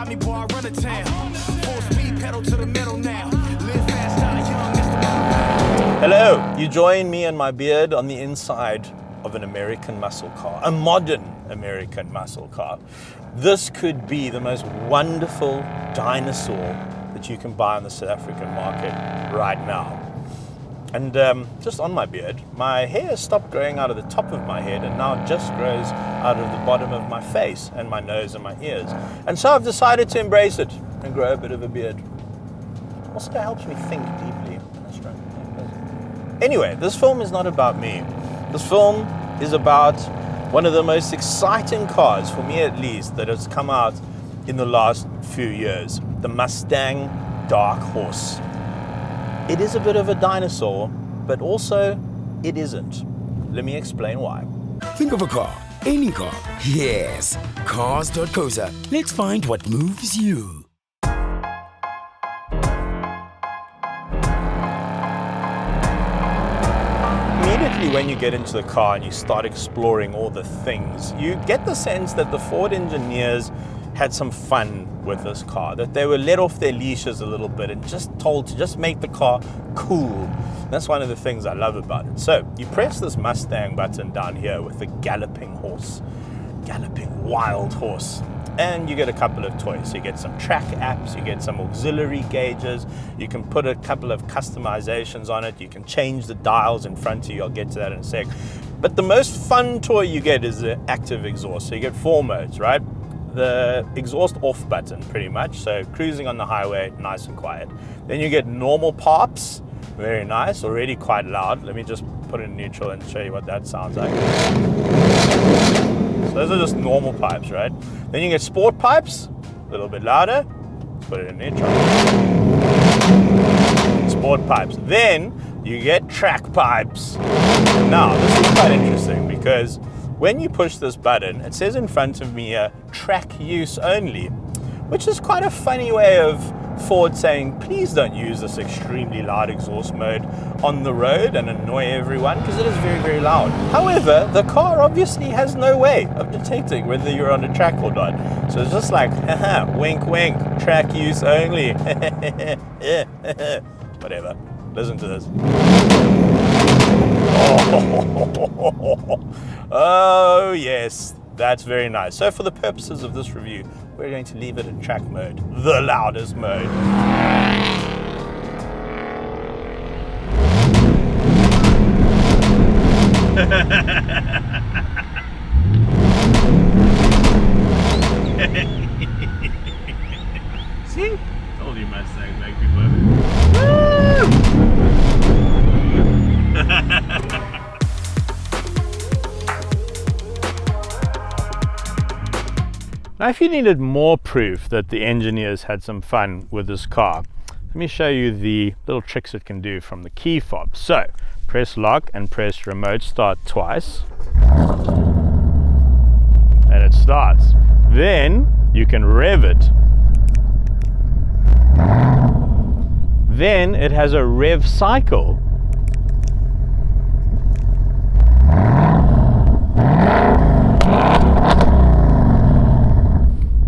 stop me, boy, I run a town. Full speed, pedal to the metal now. Live fast, die young, Mr. Hello, you join me and my beard on the inside of an American muscle car, a modern American muscle car. This could be the most wonderful dinosaur that you can buy on the South African market right now. And just on my beard, my hair has stopped growing out of the top of my head and now just grows out of the bottom of my face and my nose and my ears. And so I've decided to embrace it and grow a bit of a beard. Also helps me think deeply. That's right. Anyway, this film is not about me. This film is about one of the most exciting cars, for me at least, that has come out in the last few years. The Mustang Dark Horse. It is a bit of a dinosaur, but also it isn't. Let me explain why. Think of a car, any car. Yes, Cars.co.za. Let's find what moves you. Immediately when you get into the car and you start exploring all the things, you get the sense that the Ford engineers had some fun with this car, that they were let off their leashes a little bit and just told to just make the car cool. That's one of the things I love about it. So you press this Mustang button down here with the galloping wild horse, and you get a couple of toys. So you get some track apps, you get some auxiliary gauges, you can put a couple of customizations on it, you can change the dials in front of you. I'll get to that in a sec. But the most fun toy you get is the active exhaust. So you get 4 modes, right? The exhaust off button, pretty much. So cruising on the highway, nice and quiet. Then you get normal pops, very nice, already quite loud. Let me just put it in neutral and show you what that sounds like. So those are just normal pipes, right? Then you get sport pipes, a little bit louder, put it in neutral. Sport pipes. Then you get track pipes. Now, this is quite interesting because when you push this button, it says in front of me track use only, which is quite a funny way of Ford saying, please don't use this extremely loud exhaust mode on the road and annoy everyone, because it is very, very loud. However, the car obviously has no way of detecting whether you're on a track or not. So it's just like, haha, wink, wink, track use only. Whatever. Listen to this. Oh, yes, that's very nice. So for the purposes of this review, we're going to leave it in track mode, the loudest mode. See? Told you Mustang make me Now, if you needed more proof that the engineers had some fun with this car, let me show you the little tricks it can do from the key fob. So, press lock and press remote start twice, and it starts. Then you can rev it. Then it has a rev cycle.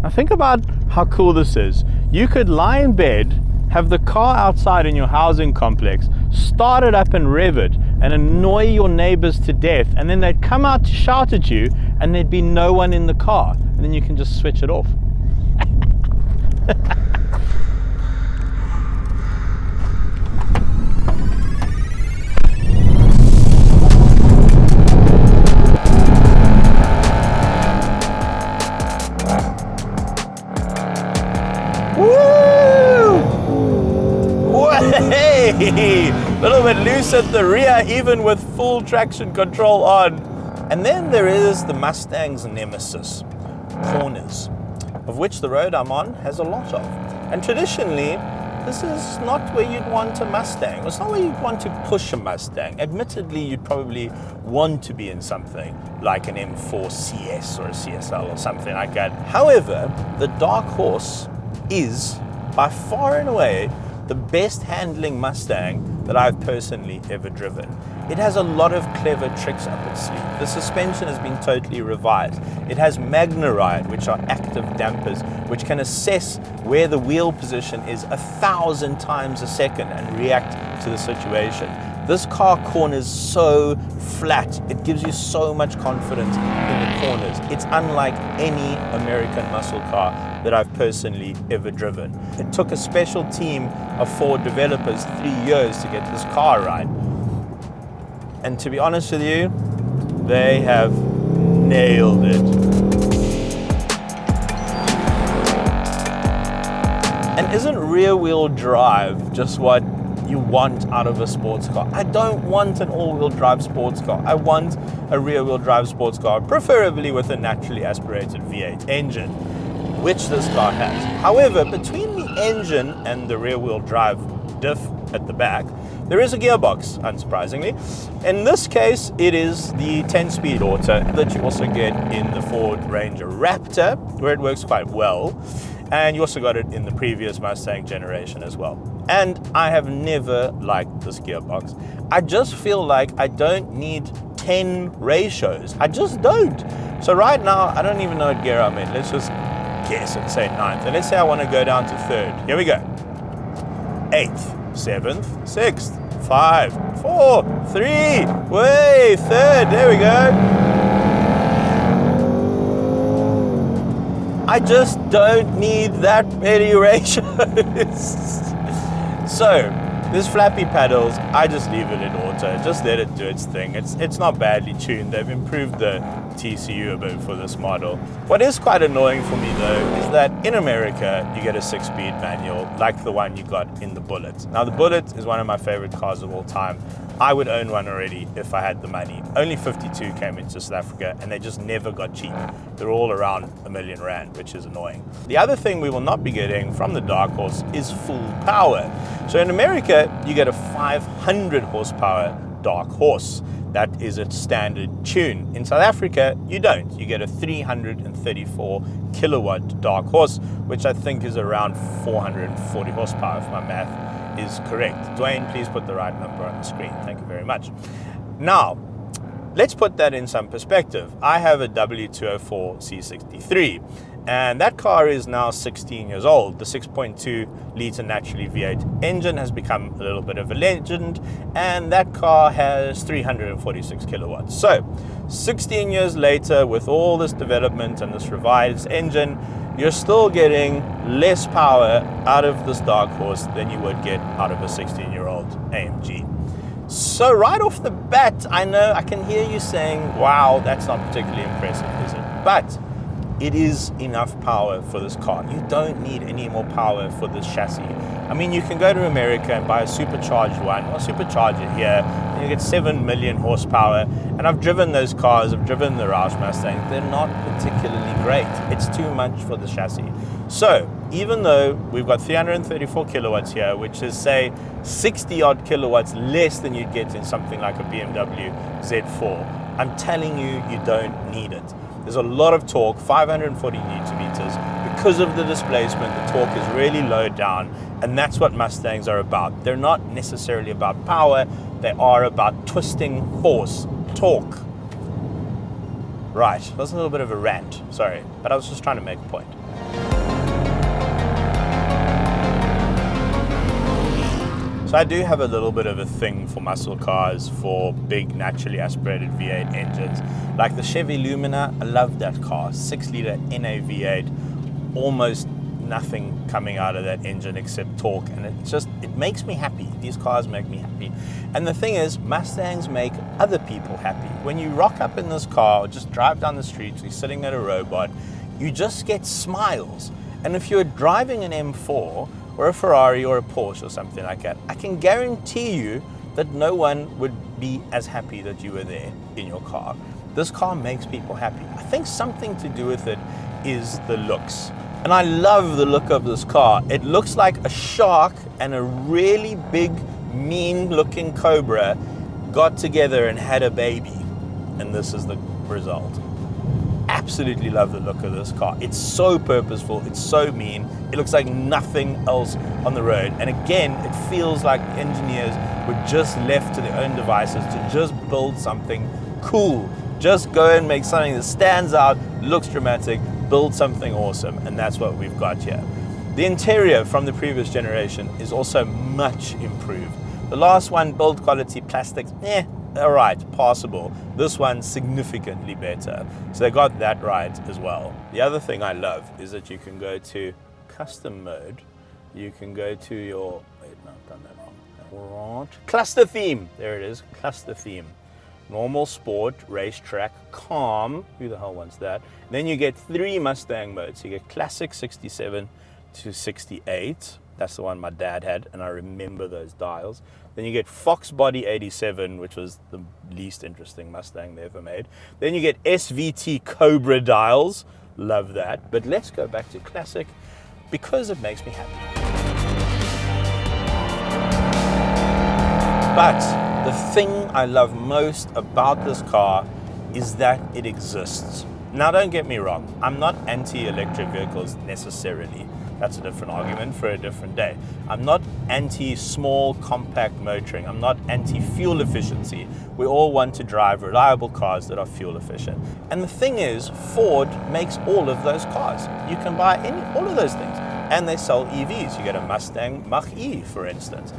Now think about how cool this is. You could lie in bed, have the car outside in your housing complex, start it up and rev it, and annoy your neighbors to death, and then they'd come out to shout at you, and there'd be no one in the car, and then you can just switch it off. Hey, a little bit loose at the rear, even with full traction control on. And then there is the Mustang's nemesis, corners, of which the road I'm on has a lot of. And traditionally, this is not where you'd want a Mustang. It's not where you'd want to push a Mustang. Admittedly, you'd probably want to be in something like an M4 CS or a CSL or something like that. However, the Dark Horse is by far and away the best handling Mustang that I've personally ever driven. It has a lot of clever tricks up its sleeve. The suspension has been totally revised. It has Magna-Ride, which are active dampers, which can assess where the wheel position is 1,000 times a second and react to the situation. This car corners so flat. It gives you so much confidence in the corners. It's unlike any American muscle car that I've personally ever driven. It took a special team of Ford developers 3 years to get this car right. And to be honest with you, they have nailed it. And isn't rear-wheel drive just what you want out of a sports car? I don't want an all-wheel drive sports car. I want a rear-wheel drive sports car, preferably with a naturally aspirated V8 engine, which this car has. However, between the engine and the rear-wheel drive diff at the back, there is a gearbox, unsurprisingly. In this case, it is the 10-speed auto that you also get in the Ford Ranger Raptor, where it works quite well. And you also got it in the previous Mustang generation as well. And I have never liked this gearbox. I just feel like I don't need 10 ratios. I just don't. So right now, I don't even know what gear I'm in. Let's just guess and say 9th. And let's say I want to go down to 3rd. Here we go. 8th, 7th, 6th, 5, 4, 3, way, 3rd. There we go. I just don't need that many ratios. So, this flappy pedals, I just leave it in auto. Just let it do its thing. It's not badly tuned. They've improved the TCU a bit for this model. What is quite annoying for me though is that in America you get a 6-speed manual like the one you got in the Bullet. Now the Bullet is one of my favorite cars of all time. I would own one already if I had the money. Only 52 came into South Africa and they just never got cheap. They're all around R1,000,000, which is annoying. The other thing we will not be getting from the Dark Horse is full power. So in America, you get a 500 horsepower Dark Horse. That is its standard tune. In South Africa, you don't. You get a 334 kilowatt Dark Horse, which I think is around 440 horsepower if my math is correct. Dwayne, please put the right number on the screen. Thank you very much. Now, let's put that in some perspective. I have a W204 C63, and that car is now 16 years old. The 6.2 litre naturally V8 engine has become a little bit of a legend, and that car has 346 kilowatts. So, 16 years later, with all this development and this revised engine, you're still getting less power out of this Dark Horse than you would get out of a 16-year-old AMG. So right off the bat, I know I can hear you saying, wow, that's not particularly impressive, is it? But it is enough power for this car. You don't need any more power for this chassis. I mean, you can go to America and buy a supercharged one, or supercharge it here, and you get 7 million horsepower. And I've driven those cars, I've driven the Roush Mustangs. They're not particularly great. It's too much for the chassis. So, even though we've got 334 kilowatts here, which is, say, 60 odd kilowatts less than you'd get in something like a BMW Z4, I'm telling you, you don't need it. There's a lot of torque, 540 newton meters. Because of the displacement, the torque is really low down, and that's what Mustangs are about. They're not necessarily about power, they are about twisting force, torque. Right, that was a little bit of a rant, sorry, but I was just trying to make a point. So I do have a little bit of a thing for muscle cars, for big naturally aspirated V8 engines. Like the Chevy Lumina, I love that car. 6-liter NA V8, almost nothing coming out of that engine except torque, and it makes me happy. These cars make me happy. And the thing is, Mustangs make other people happy. When you rock up in this car or just drive down the street, you're sitting at a robot, you just get smiles. And if you're driving an M4 or a Ferrari or a Porsche or something like that, I can guarantee you that no one would be as happy that you were there in your car. This car makes people happy. I think something to do with it is the looks. And I love the look of this car. It looks like a shark and a really big, mean-looking cobra got together and had a baby. And this is the result. absolutely love the look of this car. It's so purposeful, it's so mean, it looks like nothing else on the road. And again, it feels like engineers were just left to their own devices to just build something cool. Just go and make something that stands out, looks dramatic, build something awesome, and that's what we've got here. The interior from the previous generation is also much improved. The last one, build quality, plastics, all right, passable. This one, significantly better. So they got that right as well. The other thing I love is that you can go to custom mode. You can go to your, wait, no, I've done that wrong. Cluster theme, there it is, cluster theme. Normal, sport, racetrack, calm, who the hell wants that? Then you get 3 Mustang modes. You get classic 67 to 68. That's the one my dad had, and I remember those dials. Then you get Fox Body 87, which was the least interesting Mustang they ever made. Then you get SVT Cobra dials. Love that. But let's go back to classic because it makes me happy. But the thing I love most about this car is that it exists. Now, don't get me wrong. I'm not anti-electric vehicles necessarily. That's a different argument for a different day. I'm not anti-small, compact motoring. I'm not anti-fuel efficiency. We all want to drive reliable cars that are fuel efficient. And the thing is, Ford makes all of those cars. You can buy all of those things. And they sell EVs. You get a Mustang Mach-E, for instance.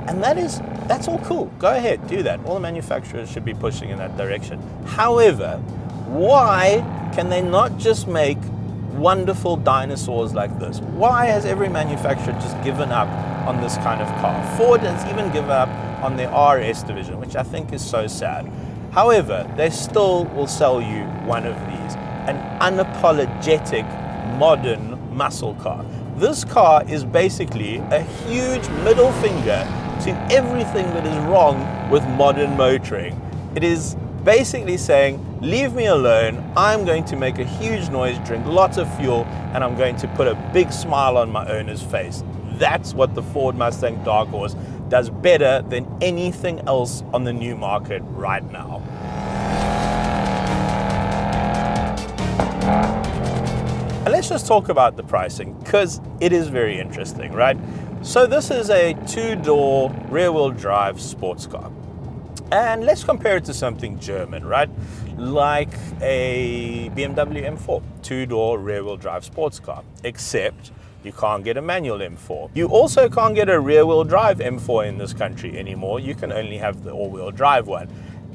And that's all cool. Go ahead, do that. All the manufacturers should be pushing in that direction. However, why can they not just make wonderful dinosaurs like this? Why has every manufacturer just given up on this kind of car? Ford has even given up on their RS division, which I think is so sad. However, they still will sell you one of these, an unapologetic modern muscle car. This car is basically a huge middle finger to everything that is wrong with modern motoring. It is basically saying, leave me alone, I'm going to make a huge noise, drink lots of fuel, and I'm going to put a big smile on my owner's face. That's what the Ford Mustang Dark Horse does better than anything else on the new market right now. And let's just talk about the pricing, because it is very interesting, right? So this is a 2-door rear-wheel drive sports car. And let's compare it to something German, right? Like a BMW M4, 2-door rear-wheel drive sports car, except you can't get a manual M4. You also can't get a rear-wheel drive M4 in this country anymore. You can only have the all-wheel drive one.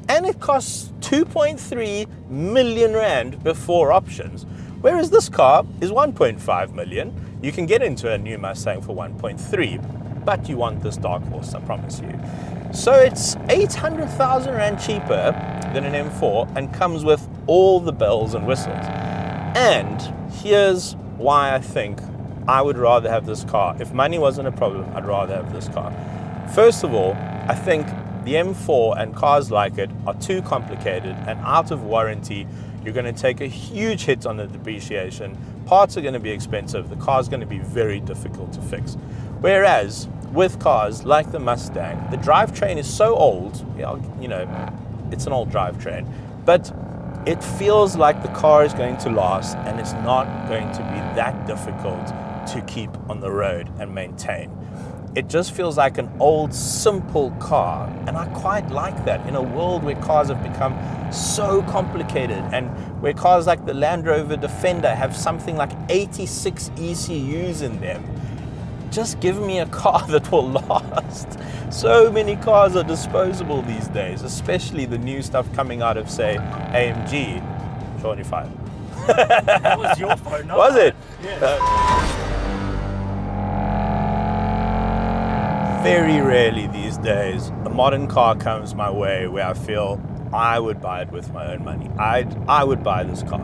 And it costs 2.3 million Rand before options. Whereas this car is 1.5 million. You can get into a new Mustang for 1.3, but you want this Dark Horse, I promise you. So it's 800,000 Rand cheaper than an M4 and comes with all the bells and whistles. And here's why I think I would rather have this car. If money wasn't a problem, I'd rather have this car. First of all, I think the M4 and cars like it are too complicated and out of warranty. You're going to take a huge hit on the depreciation. Parts are going to be expensive. The car's going to be very difficult to fix. Whereas with cars like the Mustang, the drivetrain is so old, you know, it's an old drivetrain, but it feels like the car is going to last and it's not going to be that difficult to keep on the road and maintain. It just feels like an old, simple car, and I quite like that in a world where cars have become so complicated and where cars like the Land Rover Defender have something like 86 ECUs in them. Just give me a car that will last. So many cars are disposable these days, especially the new stuff coming out of, say, AMG. Sean, you're fired. That was your phone, not Was it? Yeah. Very rarely these days, a modern car comes my way where I feel I would buy it with my own money. I would buy this car.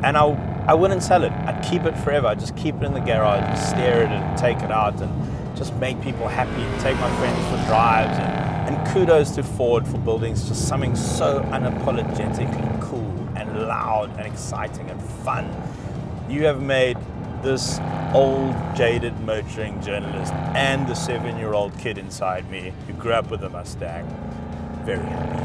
And I wouldn't sell it. I'd keep it forever. I'd just keep it in the garage and stare at it and take it out and just make people happy and take my friends for drives. And kudos to Ford for building just something so unapologetically cool and loud and exciting and fun. You have made this old, jaded motoring journalist and the 7-year-old kid inside me who grew up with a Mustang very happy.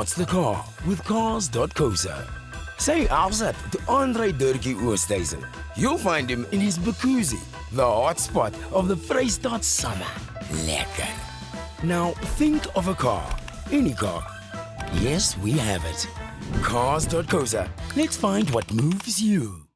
What's the car with Cars.co.za? Say afzet to Andre Durkee Oosthuizen. You'll find him in his Bakuzi, the hot spot of the Vrystaat summer. Lekker. Now think of a car, any car. Yes, we have it. Cars.co.za. Let's find what moves you.